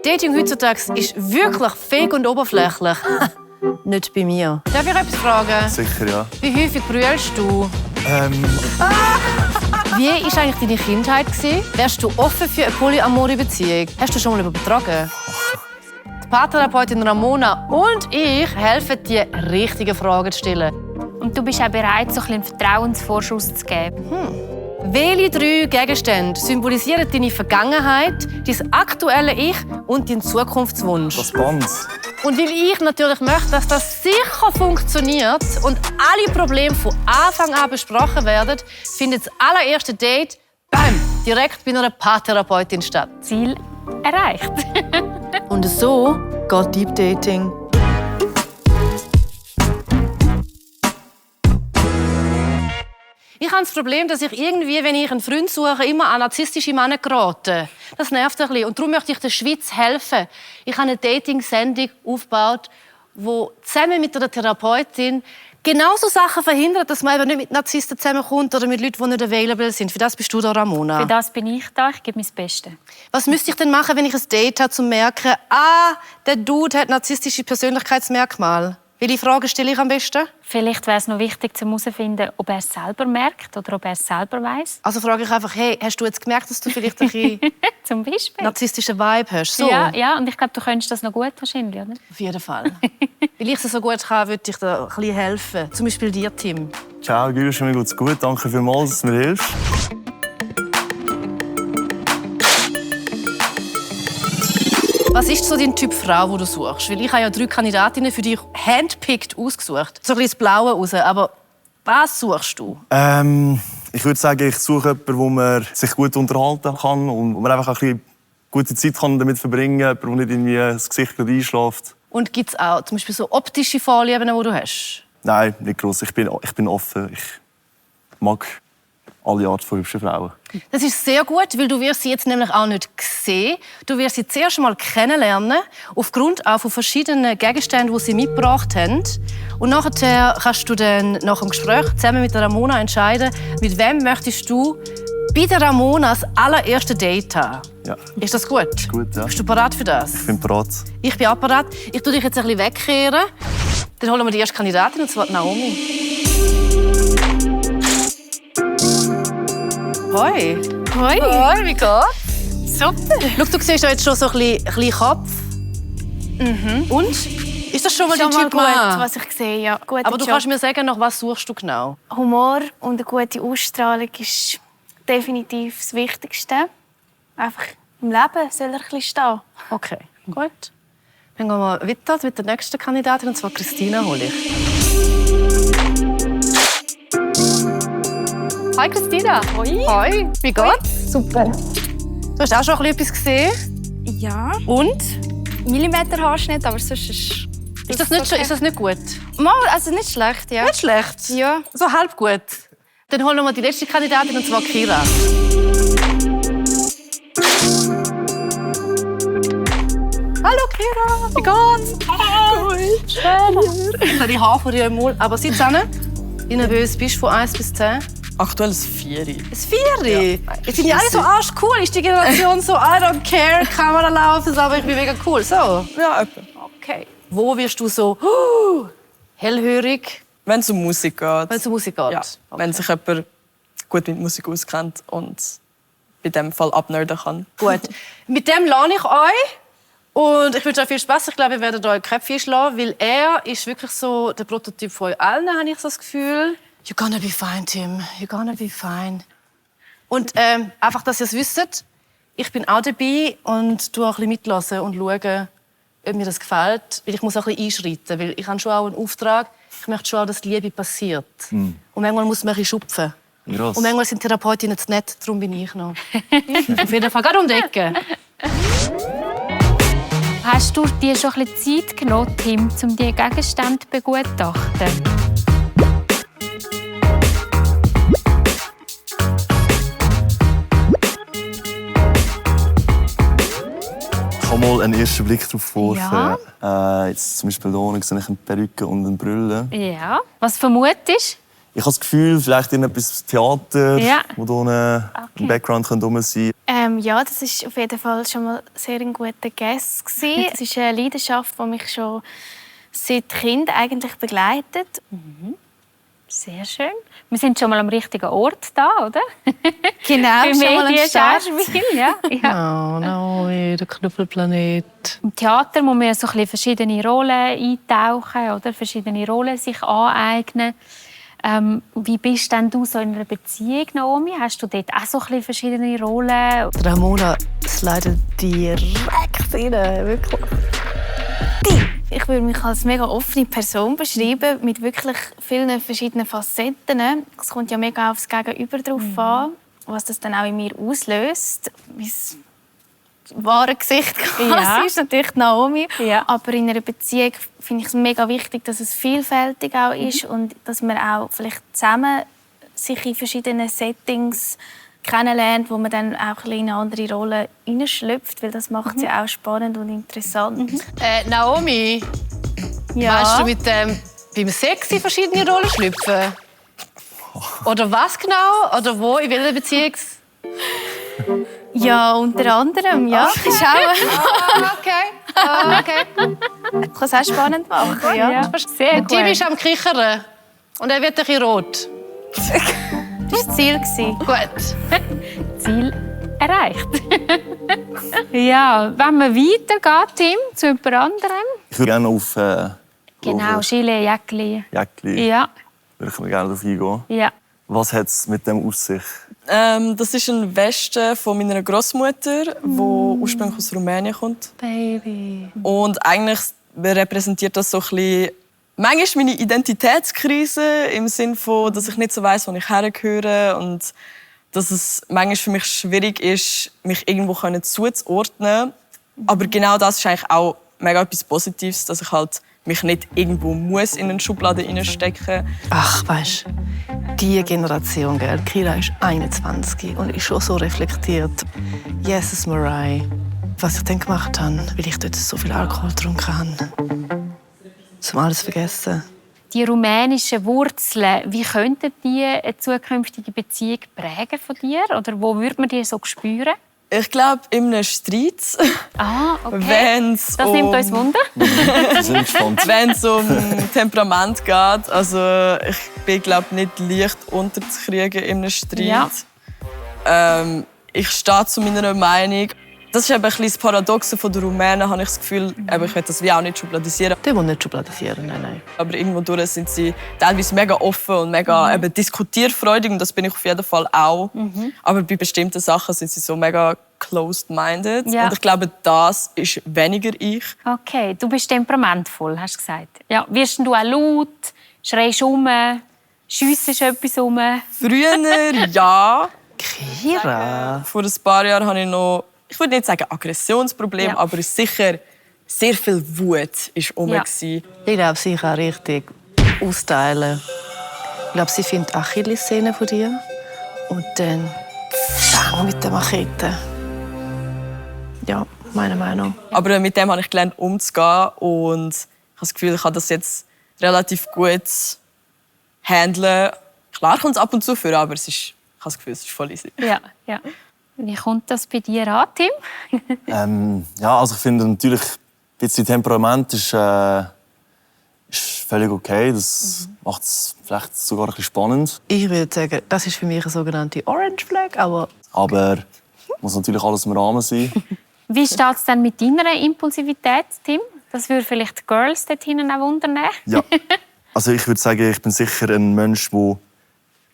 Dating heutzutage ist wirklich fake und oberflächlich. Nicht bei mir. Darf ich etwas fragen? Sicher, ja. Wie häufig brüllst du? Wie war eigentlich deine Kindheit? Wärst du offen für eine polyamore Beziehung? Hast du schon mal betrogen? Die Paartherapeutin Ramona und ich helfen dir, richtige Fragen zu stellen. Und du bist auch bereit, so einen Vertrauensvorschuss zu geben. Welche 3 Gegenstände symbolisieren deine Vergangenheit, dein aktuelle Ich und deinen Zukunftswunsch? Das Band. Und weil ich natürlich möchte, dass das sicher funktioniert und alle Probleme von Anfang an besprochen werden, findet das allererste Date direkt bei einer Paartherapeutin statt. Ziel erreicht. Und so geht Deep Dating. Ich habe das Problem, dass ich irgendwie, wenn ich einen Freund suche, immer an narzisstische Männer gerate. Das nervt ein bisschen. Und darum möchte ich der Schweiz helfen. Ich habe eine Dating-Sendung aufgebaut, die zusammen mit einer Therapeutin genauso Sachen verhindert, dass man eben nicht mit Narzissten zusammenkommt oder mit Leuten, die nicht available sind. Für das bist du da, Ramona. Für das bin ich da. Ich gebe mein Bestes. Was müsste ich denn machen, wenn ich ein Date habe, um zu merken, der Dude hat narzisstische Persönlichkeitsmerkmale? Welche Fragen stelle ich am besten? Vielleicht wäre es noch wichtig, herauszufinden, ob er es selber merkt oder ob er es selber weiss. Also frage ich einfach, hey, hast du jetzt gemerkt, dass du vielleicht ein bisschen Zum Beispiel. narzisstischen Vibe hast? So. Ja, und ich glaube, du könntest das noch gut wahrscheinlich, oder? Auf jeden Fall. Weil ich es so gut kann, würde ich dir ein bisschen helfen. Zum Beispiel dir, Tim. Ciao, Gürsch, mir geht's gut. Danke vielmals, dass du mir hilfst. Was ist so dein Typ Frau, den du suchst? Weil ich habe ja 3 Kandidatinnen für dich handpicked ausgesucht. So ein bisschen das Blaue raus. Aber was suchst du? Ich würde sagen, ich suche jemanden, wo man sich gut unterhalten kann und wo man einfach ein bisschen gute Zeit kann damit verbringen kann, der nicht irgendwie das Gesicht gerade einschläft. Und gibt es auch zum Beispiel so optische Vorlieben, die du hast? Nein, nicht gross. Ich bin offen. Ich mag alle Arten von hübschen Frauen. Das ist sehr gut, weil du wirst sie jetzt nämlich auch nicht sehen. Du wirst sie zuerst mal kennenlernen, aufgrund auch von verschiedenen Gegenständen, die sie mitgebracht haben. Und nachher kannst du dann nach dem Gespräch zusammen mit der Ramona entscheiden, mit wem möchtest du bei der Ramona das allererste Date haben. Ja. Ist das gut? Ist gut, ja. Bist du bereit für das? Ich bin bereit. Ich bin auch bereit. Ich tue dich jetzt ein bisschen wegkehren. Dann holen wir die erste Kandidatin, und zwar Naomi. Hoi. Hoi. Hoi, wie geht's? Super. Schau, du siehst ja jetzt schon so ein bisschen Kopf. Und? Ist das schon mal dein Schon mal Typ gut, Mann? was ich sehe, ja. Guter Aber du Job. kannst mir sagen, nach was suchst du genau? Humor und eine gute Ausstrahlung ist definitiv das Wichtigste. Einfach im Leben soll er ein bisschen stehen. Okay, gut. Dann gehen wir weiter mit der nächsten Kandidatin, und zwar Christina hole ich. Hi Christina. Hoi. Hi, wie geht's? Super. Du hast auch schon etwas gesehen. Ja, Und? Millimeterhaarschnitt, aber sonst Ist das nicht, ist das nicht gut? Mal, also nicht schlecht, ja. Nicht schlecht. Ja. So halb gut. Dann holen wir die letzte Kandidatin, und zwar Kira. Hallo Kira, wie geht's? Gut. Schön. Ich habe die Haare von dir im Mund. Aber sitz hin. Wie nervös bist du von 1 bis 10? Aktuell ein 4. Ein 4? Jetzt sind ja alle so arschcool. Ist die Generation so I don't care, Kamera laufen, aber ich bin mega cool. So. Ja, etwa. Okay. Wo wirst du so hellhörig, Wenn es um Musik geht. wenn es um Musik geht? Ja, wenn sich jemand gut mit Musik auskennt und bei diesem Fall abnerden kann. Gut. Mit dem lerne ich euch. Und ich wünsche euch viel Spaß. Ich glaube, ihr werdet euch Köpfe schlagen, weil er ist wirklich so der Prototyp von euch allen, habe ich so das Gefühl. You're gonna be fine, Tim. You're gonna be fine. Und einfach, dass ihr es wisst, ich bin auch dabei und tue auch ein bisschen mitlassen und schauen, ob mir das gefällt. Weil ich muss auch ein bisschen einschreiten, weil ich habe schon auch einen Auftrag. Ich möchte schon auch, dass Liebe passiert. Und manchmal muss man ein bisschen schupfen. Krass. Und manchmal sind Therapeutinnen zu nett, darum bin ich noch. Auf jeden Fall, gerade um die Ecke. Hast du dir schon ein bisschen Zeit genommen, Tim, um die Gegenstände zu begutachten? Ich habe mal einen ersten Blick darauf geworfen. Ja. Jetzt zum Beispiel hier sehe ich eine Perücke und eine Brille. Ja. Was vermutest Ich habe das Gefühl, vielleicht etwas Theater, Ja. wo da im Background rum sein könnte. Ja, das ist auf jeden Fall schon mal sehr ein guter Guess gewesen. Es ist eine Leidenschaft, die mich schon seit Kind eigentlich begleitet. Sehr schön. Wir sind schon mal am richtigen Ort da, oder? Genau, Für schon mal am Start. Schauspiel, ja. Oh, Naomi, der Knuffelplanet. Im Theater muss man so ein bisschen verschiedene Rollen eintauchen, oder? Verschiedene Rollen sich aneignen. Wie bist denn du so in einer Beziehung, Naomi? Hast du dort auch so ein bisschen verschiedene Rollen? Ramona slidet direkt rein, wirklich. Ich würde mich als mega offene Person beschreiben, mit wirklich vielen verschiedenen Facetten. Es kommt ja mega aufs Gegenüber drauf an, was das dann auch in mir auslöst. Mein wahre Gesicht quasi ist natürlich Naomi. Ja. Aber in einer Beziehung finde ich es mega wichtig, dass es vielfältig auch ist und dass man auch vielleicht zusammen sich in verschiedenen Settings kennenlernt, wo man dann auch ein bisschen in eine andere Rolle hineinschlüpft, weil das macht sie auch spannend und interessant. Naomi, weißt du mit dem beim Sex in verschiedene Rollen schlüpfen? Oder was genau? Oder wo? In welcher Beziehung? Ja, unter anderem, ja. Ist auch, Okay. kann es auch spannend machen, ja. Ja, sehr gut. Tim ist am Kichern. Und er wird ein bisschen rot. Das war das Ziel. Gut. Ziel erreicht. Ja, wenn wir weitergehen, Tim, zu jemand anderem. Ich würde gerne auf Genau, Gilet, Jäckli. Jäckli. Ja, Würde ich gerne darauf eingehen. ja. Was hat es mit dem aus sich? Das ist ein Weste von meiner Großmutter, die ursprünglich aus Rumänien kommt. Baby. Und eigentlich repräsentiert das so ein bisschen manchmal meine Identitätskrise im Sinne von, dass ich nicht so weiss, wo ich hergehöre und dass es manchmal für mich schwierig ist, mich irgendwo zuzuordnen. Aber genau das ist eigentlich auch mega etwas Positives, dass ich halt mich nicht irgendwo muss in eine Schublade hineinstecken. Ach, weißt du, diese Generation, gell? Kira ist 21 und ist schon so reflektiert. Jesus, Mariah. Was ich dann gemacht habe, weil ich dort so viel Alkohol getrunken habe. Zum alles vergessen. Die rumänischen Wurzeln, wie könnten die eine zukünftige Beziehung prägen von dir? Oder wo würde man die so spüren? Ich glaube, in einem Streit, Ah, okay. wenn's Das nimmt uns Wunder. Wir sind gespannt. wenn es um Temperament geht. Also ich bin glaube nicht leicht unterzukriegen in einem Streit. Ja. Ich stehe zu meiner Meinung. Das ist eben ein bisschen das Paradoxe der Rumänen, habe ich das Gefühl. Aber ich will das wie auch nicht schubladisieren. Die wollen nicht schubladisieren, nein. Aber irgendwo durch sind sie teilweise mega offen und mega eben diskutierfreudig. Und das bin ich auf jeden Fall auch. Aber bei bestimmten Sachen sind sie so mega closed-minded. Ja. Und ich glaube, das ist weniger ich. Okay, du bist temperamentvoll, hast du gesagt. Ja, wirst du auch laut, schreist um, schiessest etwas um? Früher ja. Kira? Vor ein paar Jahren hatte ich noch, ich würde nicht sagen Aggressionsproblem, Ja. aber sicher sehr viel Wut war rum. Ja. Ich glaube, sie kann richtig austeilen. Ich glaube, sie findet Achillessehne von dir. Und dann bang mit der Machete. Ja, meine Meinung. Aber mit dem habe ich gelernt, umzugehen. Und ich habe das Gefühl, ich kann das jetzt relativ gut handeln. Klar kommt es ab und zu vor, aber es ist, ich habe das Gefühl, es ist voll easy. Ja, ja. Wie kommt das bei dir an, Tim? Ja, also ich finde natürlich, ein bisschen Temperament ist völlig okay. Das macht es vielleicht sogar ein bisschen spannend. Ich würde sagen, das ist für mich eine sogenannte Orange Flag, aber Aber muss natürlich alles im Rahmen sein. Wie steht es denn mit deiner Impulsivität, Tim? Das würde vielleicht die Girls dort hinten auch wundern. Ja. Also ich würde sagen, ich bin sicher ein Mensch, der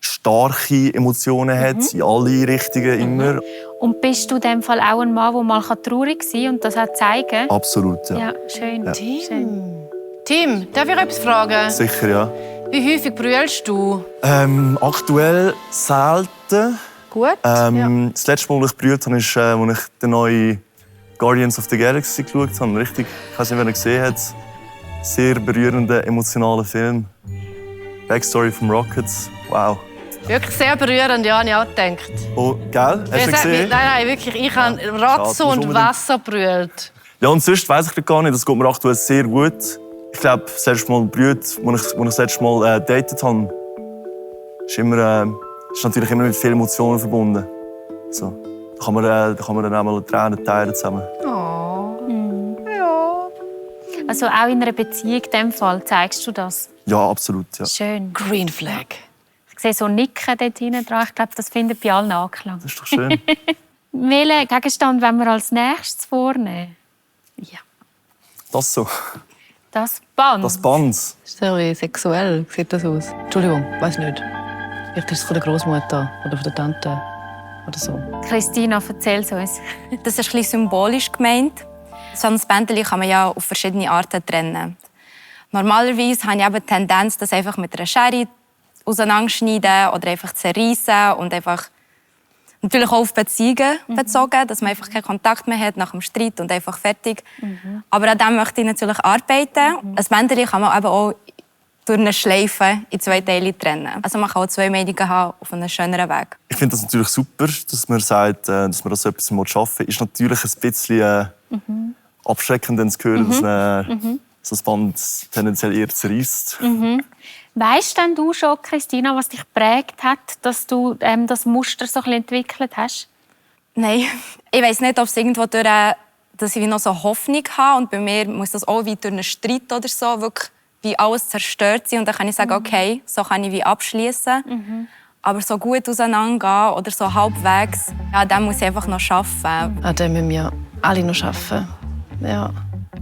starke Emotionen hat, in alle Richtungen immer. Und bist du in dem Fall auch ein Mann, der mal traurig sein kann und das auch zeigen kann? Absolut, ja. Ja, schön. Ja. schön. Tim, darf ich etwas fragen? Sicher, ja. Wie häufig brüllst du? Aktuell selten. Gut? Das letzte Mal, als ich gebrüllt habe, ist, als ich den neuen Guardians of the Galaxy geschaut habe. Richtig, ich weiß nicht, wer ihn gesehen hat. Sehr berührender, emotionaler Film. Backstory vom Rockets. Wow. Wirklich sehr berührend, ja, habe ich auch gedacht. Oh, gell? Hast du ihn gesehen? Nein, wirklich. Ich habe Ratzo musst und unbedingt. Wasser brüllt. Ja, und sonst weiss ich gar nicht. Das geht mir aktuell sehr gut. Ich glaube, das letzte Mal brüllt, als ich das letzte Mal datet habe. ist natürlich immer mit vielen Emotionen verbunden. So. Da kann man dann auch mal Tränen teilen zusammen. Also auch in einer Beziehung in dem Fall zeigst du das? Ja, absolut. Ja. Schön. Green Flag. Ich sehe so Nicken dort hinten dran. Ich glaube, das findet bei allen Anklang. Das ist doch schön. Welchen Gegenstand wollen wir als nächstes vornehmen? Das so. Das Band. Das Band. Sehr sexuell sieht das aus. Entschuldigung, weiß nicht. Vielleicht ist es von der Großmutter oder von der Tante oder so. Christina, erzähl es uns. Das ist ein bisschen symbolisch gemeint. So ein Bändchen kann man ja auf verschiedene Arten trennen. Normalerweise habe ich eben die Tendenz, das einfach mit einer Schere auseinanderschneiden oder einfach zerreißen und einfach natürlich auch auf Beziehungen bezogen, dass man einfach keinen Kontakt mehr hat nach dem Streit und einfach fertig. Aber an dem möchte ich natürlich arbeiten. Ein Bändchen kann man eben auch durch eine Schleife in 2 Teile trennen. Also man kann auch 2 Meinungen haben auf einem schöneren Weg. Ich finde das natürlich super, dass man sagt, dass man das so etwas schaffen will. Ist natürlich ein bisschen abschreckend, wenn zu hören, dass so das Band tendenziell eher zerreißt. Weisst denn du schon, Christina, was dich geprägt hat, dass du das Muster so ein bisschen entwickelt hast? Nein, ich weiss nicht, ob es irgendwo durch, dass ich noch so Hoffnung habe. Und bei mir muss das auch wie durch einen Streit oder so wirklich wie alles zerstört sein. Und dann kann ich sagen, okay, so kann ich wie abschließen. Aber so gut auseinandergehen oder so halbwegs, ja, dann muss ich einfach noch arbeiten. An dem müssen wir alle noch arbeiten. Ja.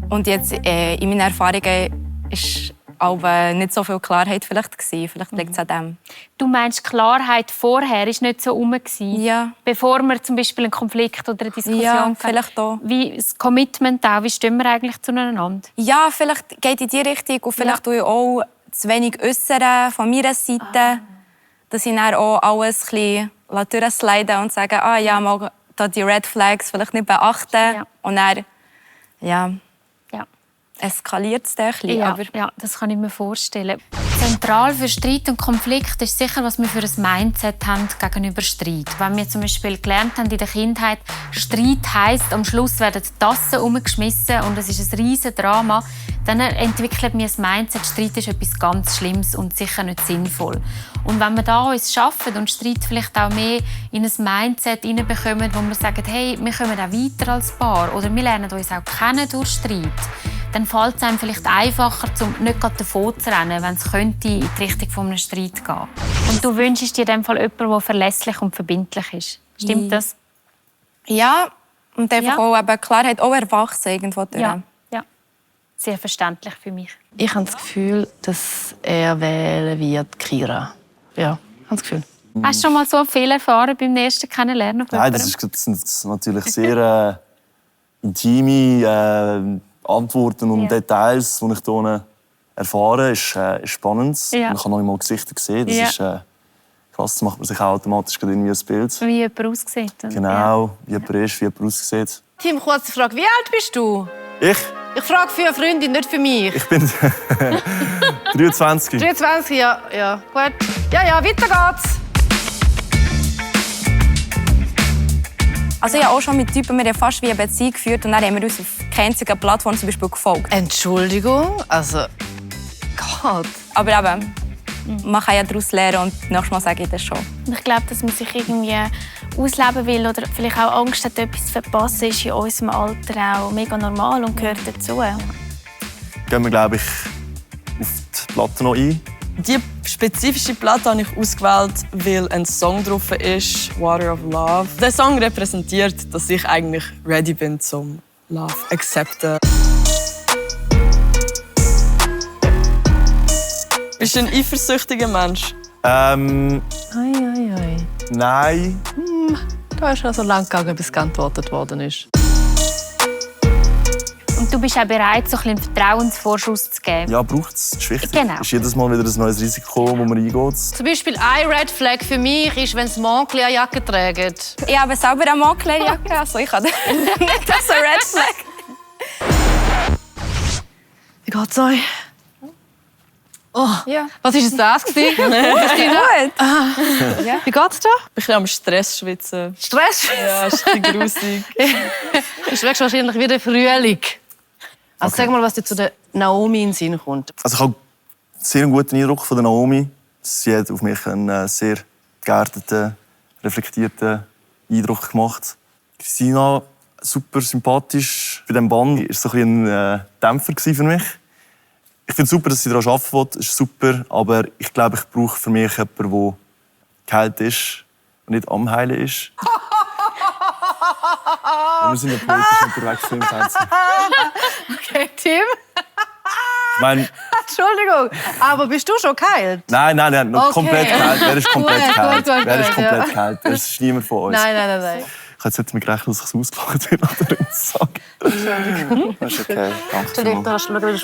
Und jetzt in meinen Erfahrungen ist aber nicht so viel Klarheit vielleicht gewesen. Vielleicht liegt es an dem. Du meinst, Klarheit vorher war nicht so rum gewesen, Ja. bevor wir zum Beispiel einen Konflikt oder eine Diskussion Ja, hatten? vielleicht auch. Wie das Commitment auch, wie stehen wir eigentlich zueinander? Ja, vielleicht geht in die Richtung und vielleicht tue ich auch zu wenig äußern von meiner Seite, dass ich dann auch alles ein bisschen durchsliden und sage, ja, mal da die Red Flags vielleicht nicht beachten. Ja. Und dann, ja, Ja. eskaliert es dann ein bisschen. Ja, Aber ja, das kann ich mir vorstellen. Zentral für Streit und Konflikt ist sicher, was wir für ein Mindset haben gegenüber Streit. Wenn wir zum Beispiel gelernt haben in der Kindheit, Streit heisst, am Schluss werden die Tassen umgeschmissen und es ist ein riesiges Drama, dann entwickelt mir das Mindset, Streit ist etwas ganz Schlimmes und sicher nicht sinnvoll. Und wenn wir da uns schaffen und Streit vielleicht auch mehr in ein Mindset hineinbekommen, wo wir sagen, hey, wir kommen auch weiter als Paar oder wir lernen uns auch kennen durch Streit, dann fällt es einem vielleicht einfacher, um nicht gerade davon zu rennen, wenn es könnte in die Richtung von einem Streit gehen. Und du wünschst dir in dem Fall jemanden, der verlässlich und verbindlich ist. Stimmt das? ja, und einfach auch eben Klarheit, auch erwachsen irgendwo durch. Ja. Sehr verständlich für mich. Ich habe das Gefühl, dass er wählen wird Kira. Ja, ich habe das Gefühl. Hast du schon mal so viel erfahren beim ersten Kennenlernen? Nein, das sind natürlich sehr intime Antworten und Details, die ich hier erfahre. Ist spannend. Ja. Man kann noch einmal Gesichter sehen. Das ist krass. Da macht man sich auch automatisch irgendwie ein Bild. Wie jemand aussieht. Genau, wie jemand ist, wie jemand aussieht. Tim, kurze Frage. Wie alt bist du? Ich frage für eine Freundin, nicht für mich. Ich bin 23. 23, ja. Gut. Ja, weiter geht's. Also ich habe auch schon mit Typen, wir haben fast wie eine Beziehung geführt und dann haben wir uns auf keiner einzigen Plattform zum Beispiel gefolgt. Entschuldigung, also Gott. Aber eben, man kann ja daraus lernen und nächstes Mal sage ich das schon. Und ich glaube, dass man sich irgendwie ausleben will oder vielleicht auch Angst hat, etwas zu verpassen, ist in unserem Alter auch mega normal und gehört dazu. Gehen wir, glaube ich, auf die Platte noch ein. Die spezifische Platte habe ich ausgewählt, weil ein Song drauf ist, «Water of Love». Der Song repräsentiert, dass ich eigentlich ready bin zum Love accepten. Bist du ein eifersüchtiger Mensch? Ei. Nein. Da ist also lang gegangen, bis geantwortet worden ist. Und du bist auch bereit, so ein bisschen einen Vertrauensvorschuss zu geben. Ja, braucht es. Das ist wichtig. Genau. Ist jedes Mal wieder ein neues Risiko, wo man reingeht. Zum Beispiel ein Red Flag für mich ist, wenn sie Moncler eine Jacke tragen. Ich habe selber eine Moncler-Jacke, also ich habe nicht das ein Red Flag. Wie geht's euch? Oh, Ja. was war das? Christina? Gut. Wie geht's dir? Ich bin am Stress schwitzen. Stress? Ja, ist ein bisschen grusig. Du schmeckst wahrscheinlich wie der Frühling. Also sag mal, was dir zu der Naomi in den Sinn kommt. Also ich habe einen sehr guten Eindruck von der Naomi. Sie hat auf mich einen sehr geerdeten, reflektierten Eindruck gemacht. Christina, super sympathisch. Bei diesem Band war so ein Dämpfer für mich. Ich finde es super, dass sie daran arbeiten will. Das ist super. Aber ich glaube, ich brauche für mich jemanden, der geheilt ist und nicht am Heilen ist. Und wir sind ja politisch unterwegs für den Fernsehen. Okay, Tim. Ich meine, Entschuldigung, aber bist du schon geheilt? nein, noch Okay. komplett geheilt. Wer ist komplett Gut, geheilt? gut, Wer ist gut, komplett ja. geheilt? Das ist niemand von uns. Nein. Ich hätte jetzt mit gerechnet, dass ich es ausgelacht habe, oder sagen. Das ist okay. Danke.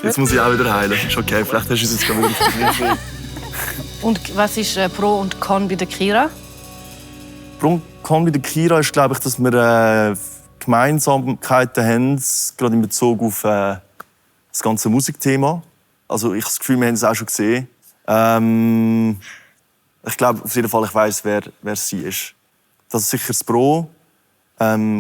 Jetzt muss ich auch wieder heilen. Ist okay, vielleicht hast du es jetzt gerade wieder verglichen. Und was ist Pro und Con bei der Kira? Pro und Con bei der Kira ist, glaube ich, dass wir Gemeinsamkeiten haben, gerade in Bezug auf das ganze Musikthema. Also ich habe das Gefühl, wir haben es auch schon gesehen. Ich glaube auf jeden Fall, ich weiss, wer sie ist. Das ist sicher das Pro.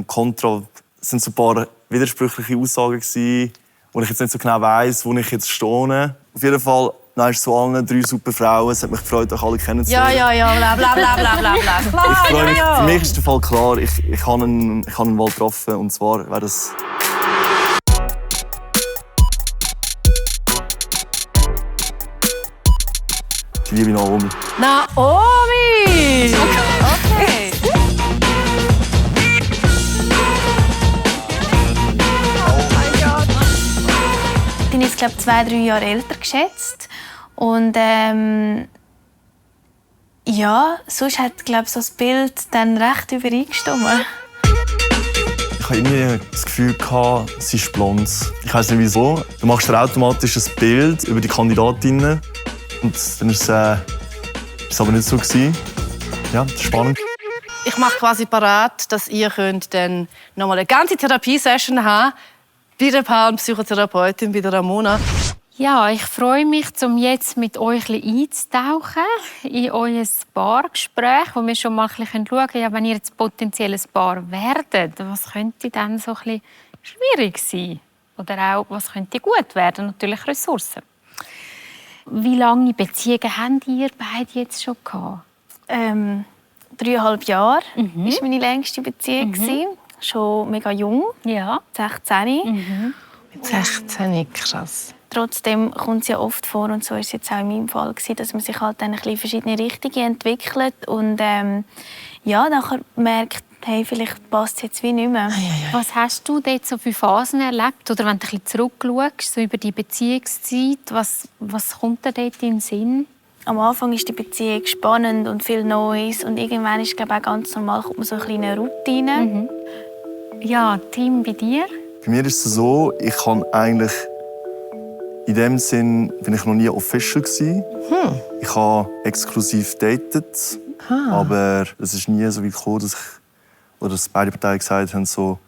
Contra sind so ein paar widersprüchliche Aussagen gewesen, wo ich jetzt nicht so genau weiss, wo ich jetzt stehe. Auf jeden Fall, nein, zu allen 3 super Frauen. Es hat mich gefreut, euch alle kennenzulernen. Ja, bla. Ich freue mich. Für mich ist der Fall klar. Ich habe einen Wahl getroffen. Und zwar wäre das... die liebe Naomi. Naomi! Okay. Ich bin jetzt, glaube ich, 2-3 Jahre älter geschätzt. Und ja, sonst hat, glaube ich, so das Bild dann recht übereingestimmt. Ich hatte irgendwie das Gefühl, sie ist blond. Ich weiss nicht wieso. Du machst dir automatisch ein Bild über die Kandidatinnen. Und dann war es aber nicht so. Ja, das ist spannend. Ich mache quasi parat, dass ihr könnt dann noch mal eine ganze Therapiesession haben bei der Paarpsychotherapeutin, bei der Ramona. Ja, ich freue mich, um jetzt mit euch ein bisschen einzutauchen in euer Paargespräch, wo wir schon mal ein bisschen schauen können, ja, wenn ihr jetzt potenziell ein Paar werdet, was könnte dann so ein bisschen schwierig sein? Oder auch, was könnte gut werden? Natürlich Ressourcen. Wie lange Beziehungen habt ihr beide jetzt schon gehabt? 3,5 Jahre war meine längste Beziehung. Schon mega jung, Ja. 16. 16, krass. Trotzdem kommt es ja oft vor, und so war es jetzt auch in meinem Fall, dass man sich halt dann ein bisschen verschiedene Richtungen entwickelt und ja, nachher merkt, hey, vielleicht passt es jetzt wie nicht mehr. Was hast du dort so für Phasen erlebt? Oder wenn du ein bisschen zurückschaust, so über die Beziehungszeit, was kommt dir dort in den Sinn? Am Anfang ist die Beziehung spannend und viel Neues und irgendwann ist, glaube ich, auch ganz normal, kommt man so eine kleine Routine. Ja, Tim, bei dir? Bei mir ist es so, ich kann eigentlich in dem Sinn bin ich noch nie official gsi. Ich habe exklusiv datet, aber es ist nie so weit gekommen, dass beide Parteien gesagt haben, so,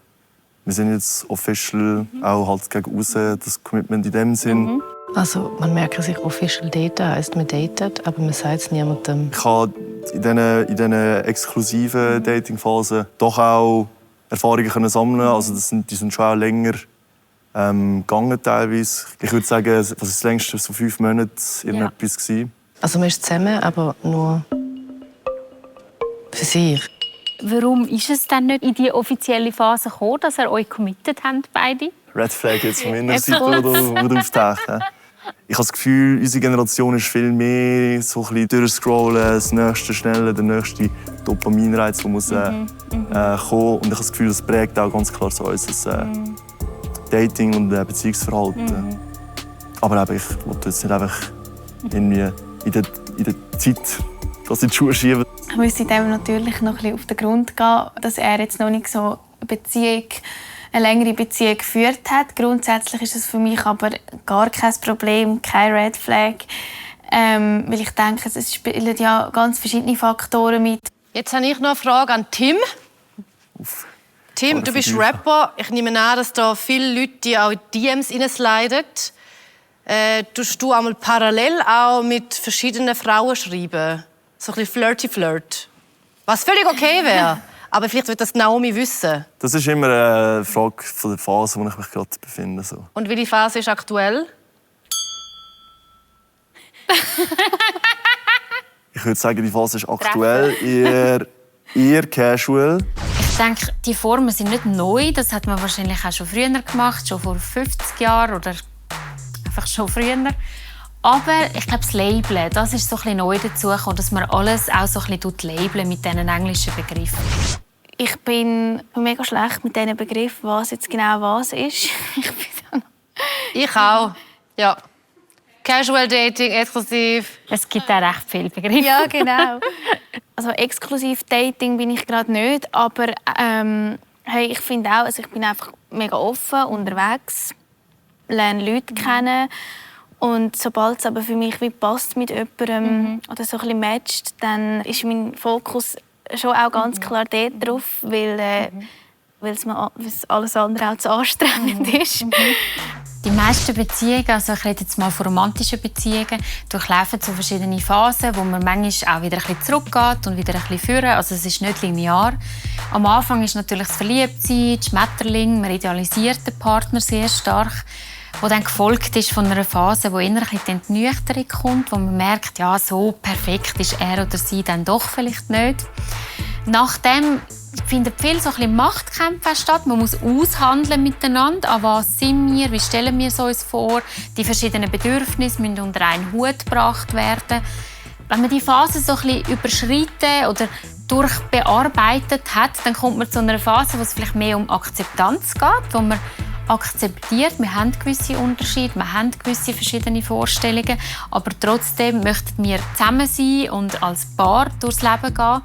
wir sind jetzt official, auch halt gegen außen das Commitment in dem Sinn. Also man merkt sich official daten, heisst man datet, aber man sagt es niemandem. Ich habe in diesen exklusiven Dating-Phasen doch auch Erfahrungen können sammeln. Also die sind schon auch länger gegangen teilweise. Ich würde sagen, was ist das längste, so 5 Monate irgendetwas gewesen. Also man ist zusammen, aber nur für sich. Warum ist es dann nicht in die offizielle Phase gekommen, dass ihr euch committed habt, beide? Red Flag jetzt von meiner Seite, wo auftaucht. Ich habe das Gefühl, unsere Generation ist viel mehr so ein bisschen durchscrollen, das nächste Schnelle, der nächste Dopaminreiz, der muss kommen. Und ich habe das Gefühl, das prägt auch ganz klar so unser Dating- und Beziehungsverhalten. Aber eben, ich wollte jetzt nicht einfach irgendwie in der Zeit das in die Schuhe schieben. Ich müsste dem natürlich noch ein bisschen auf den Grund gehen, dass er jetzt noch nicht so eine längere Beziehung geführt hat. Grundsätzlich ist es für mich aber gar kein Problem, kein Red Flag. Weil ich denke, es spielen ja ganz verschiedene Faktoren mit. Jetzt habe ich noch eine Frage an Tim. Tim, du bist Rapper. Ich nehme an, dass da viele Leute die auch in DMs sliden. Tust du einmal parallel auch mit verschiedenen Frauen schreiben? So ein bisschen Flirt. Was völlig okay wäre. Aber vielleicht wird das Naomi wissen. Das ist immer eine Frage von der Phase, in der ich mich gerade befinde. So. Und welche Phase ist aktuell? Ich würde sagen, die Phase ist aktuell eher casual. Ich denke, die Formen sind nicht neu. Das hat man wahrscheinlich auch schon früher gemacht, schon vor 50 Jahren oder einfach schon früher. Aber ich glaube, das Labeln, das ist so ein bisschen neu dazugekommen, dass man alles auch so ein bisschen labeln mit diesen englischen Begriffen. Ich bin mega schlecht mit diesen Begriffen, was jetzt genau was ist. Ich auch. Ja. Casual Dating, exklusiv. Es gibt auch recht viele Begriffe. Ja, genau. Also exklusiv Dating bin ich gerade nicht, aber hey, ich finde auch, also ich bin einfach mega offen unterwegs, lerne Leute kennen und sobald es aber für mich wie passt mit jemandem oder so ein bisschen matcht, dann ist mein Fokus schon auch ganz klar dort drauf, weil es alles andere auch zu anstrengend ist. Die meisten Beziehungen, also ich rede jetzt mal von romantischen Beziehungen, durchlaufen so verschiedene Phasen, wo man manchmal auch wieder ein bisschen zurückgeht und wieder ein bisschen führen. Also es ist nicht linear. Am Anfang ist natürlich das Verliebtsein, das Schmetterling, man idealisiert den Partner sehr stark, wo dann gefolgt ist von einer Phase, wo eher ein bisschen die Entnüchterung kommt, wo man merkt, ja, so perfekt ist er oder sie dann doch vielleicht nicht. Nachdem finden viele so ein bisschen Machtkämpfe statt. Man muss aushandeln miteinander. An was sind wir? Wie stellen wir es uns vor? Die verschiedenen Bedürfnisse müssen unter einen Hut gebracht werden. Wenn man die Phase so ein bisschen überschritten oder durchbearbeitet hat, dann kommt man zu einer Phase, wo es vielleicht mehr um Akzeptanz geht, wo man akzeptiert, wir haben gewisse Unterschiede, wir haben gewisse verschiedene Vorstellungen, aber trotzdem möchten wir zusammen sein und als Paar durchs Leben gehen.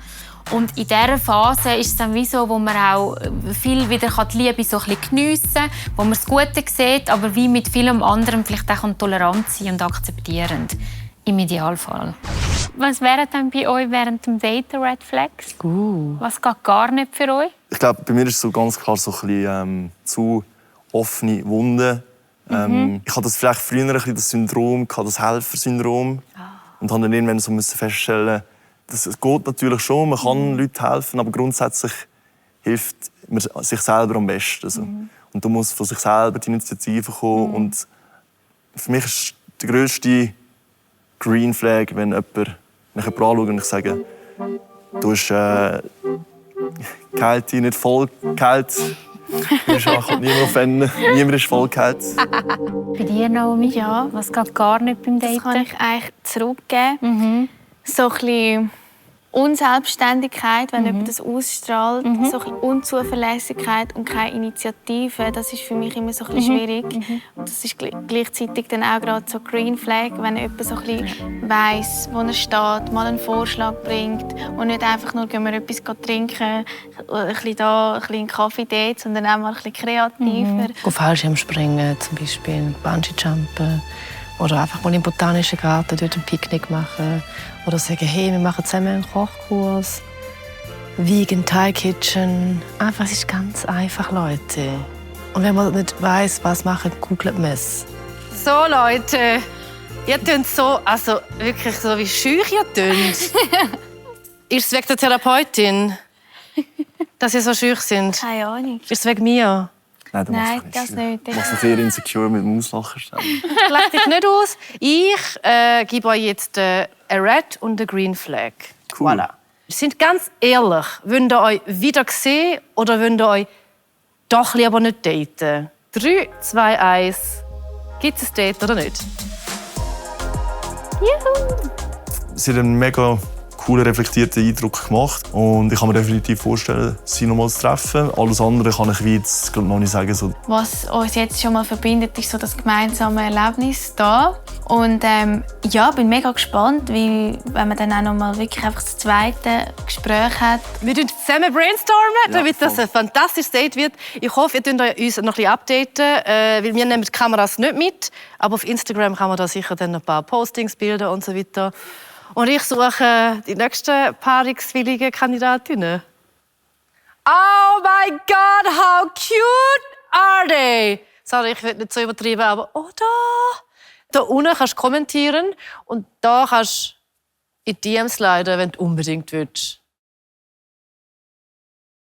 Und in dieser Phase ist es dann wie so, wo man auch viel wieder die Liebe so ein bisschen geniessen kann, wo man das Gute sieht, aber wie mit vielem anderen vielleicht auch tolerant sein und akzeptierend. Im Idealfall. Was wären dann bei euch während dem Daten Red Flags? Was geht gar nicht für euch? Ich glaube, bei mir ist es so ganz klar so ein bisschen, zu offene Wunden. Ich hatte das vielleicht früher ein bisschen das Syndrom, das Helfersyndrom. Und habe dann irgendwann so feststellen, es geht natürlich schon, man kann Leuten helfen, aber grundsätzlich hilft man sich selber am besten. Also. Und da muss von sich selber die Initiative kommen. Und für mich ist der grösste Green Flag, wenn ich jemanden anschaue und ich sage, du hast geheilt, nicht voll geheilt. Ich kann niemand finden. Niemand ist voll geheilt. Bei dir, Naomi? Ja. Was geht gar nicht beim Daten? Das kann ich eigentlich zurückgeben. So ein bisschen Unselbstständigkeit, wenn jemand das ausstrahlt, so ein bisschen Unzuverlässigkeit und keine Initiative, das ist für mich immer so ein bisschen schwierig. Und das ist gleichzeitig dann auch gerade so Green Flag, wenn jemand so ein bisschen weiss, wo er steht, mal einen Vorschlag bringt und nicht einfach nur gehen wir etwas trinken, ein bisschen da, ein bisschen einen Kaffee dort, sondern auch mal ein bisschen kreativer. Fallschirmspringen zum Beispiel, Bungee-Jumpen. Oder einfach mal im Botanischen Garten dort ein Picknick machen. Oder sagen, hey, wir machen zusammen einen Kochkurs. Vegan Thai Kitchen. Einfach, es ist ganz einfach, Leute. Und wenn man nicht weiss, was machen, googelt man es. So, Leute. Ihr tönt so, also wirklich so wie schüch ihr tönt. Ist es wegen der Therapeutin, dass ihr so schüch sind? Keine Ahnung. Ist es wegen mir? Nein, das nicht. Ich mache mich eher insecure mit dem Auslachen. Lacht dich nicht aus. Ich gebe euch jetzt eine Red und eine Green Flag. Cool. Voilà. Sind ganz ehrlich, wollt ihr euch wieder sehen oder wollt ihr euch doch lieber nicht daten? 3, 2, 1. Gibt es ein Date oder nicht? Juhu! Sie hat einen mega coolen, reflektierten Eindruck gemacht. Und ich kann mir definitiv vorstellen, sie noch mal zu treffen. Alles andere kann ich wie jetzt noch nicht sagen. So. Was uns jetzt schon mal verbindet, ist so das gemeinsame Erlebnis da. Und ja, bin mega gespannt, weil, wenn man dann auch noch mal wirklich einfach das zweite Gespräch hat. Wir tun zusammen brainstormen, damit das voll. ein fantastisches Date wird. Ich hoffe, ihr könnt uns noch ein bisschen updaten, weil wir nehmen die Kameras nicht mit. Aber auf Instagram kann man da sicher dann ein paar Postings, Bilder und so weiter. Und ich suche die nächsten paarungswilligen Kandidatinnen. Oh my God, how cute are they? Sorry, ich will nicht so übertrieben, aber oh da. Da unten kannst du kommentieren und da kannst du in die DMs leiten, wenn du unbedingt willst.